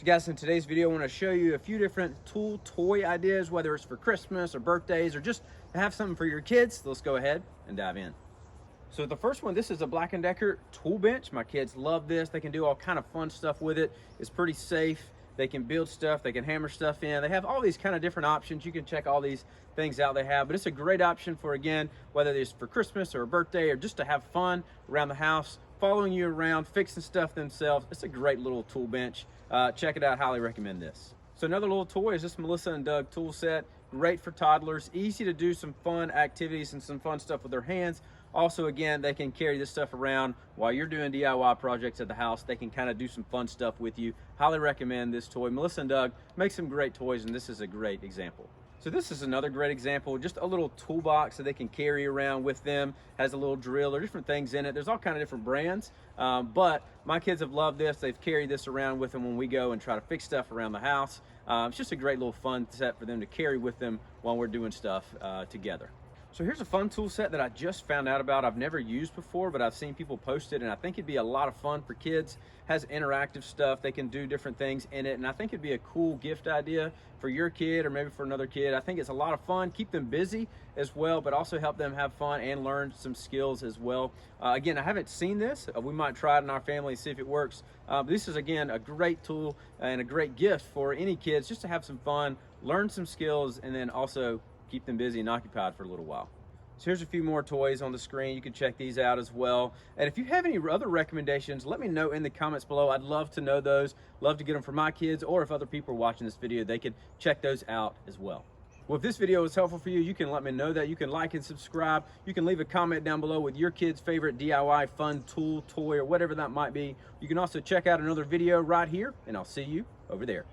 So guys, in today's video, I want to show you a few different toy ideas, whether it's for Christmas or birthdays or just to have something for your kids. Let's go ahead and dive in. So the first one, this is a Black & Decker tool bench. My kids love this. They can do all kind of fun stuff with it. It's pretty safe. They can build stuff, they can hammer stuff in. They have all these kind of different options. You can check all these things out they have, but it's a great option for, again, whether it's for Christmas or a birthday or just to have fun around the house, following you around, fixing stuff themselves. It's a great little tool bench. Check it out, highly recommend this. So another little toy is this Melissa & Doug tool set. Great for toddlers, easy to do some fun activities and some fun stuff with their hands. Also, again, they can carry this stuff around while you're doing DIY projects at the house. They can kind of do some fun stuff with you. Highly recommend this toy. Melissa & Doug make some great toys, and this is a great example. So this is another great example, just a little toolbox that they can carry around with them. Has a little drill or different things in it. There's all kind of different brands, but my kids have loved this. They've carried this around with them when we go and try to fix stuff around the house. It's just a great little fun set for them to carry with them while we're doing stuff together. So here's a fun tool set that I just found out about. I've never used before, but I've seen people post it, and I think it'd be a lot of fun for kids. Has interactive stuff. They can do different things in it, and I think it'd be a cool gift idea for your kid or maybe for another kid. I think it's a lot of fun. Keep them busy as well, but also help them have fun and learn some skills as well. Again, I haven't seen this. We might try it in our family and see if it works. This is, again, a great tool and a great gift for any kids just to have some fun, learn some skills, and then also keep them busy and occupied for a little while. So here's a few more toys on the screen. You can check these out as well. And if you have any other recommendations, let me know in the comments below. I'd love to know those. Love to get them for my kids, or if other people are watching this video, they could check those out as well. Well, if this video was helpful for you, you can let me know that. You can like and subscribe. You can leave a comment down below with your kid's favorite DIY fun tool, toy, or whatever that might be. You can also check out another video right here, and I'll see you over there.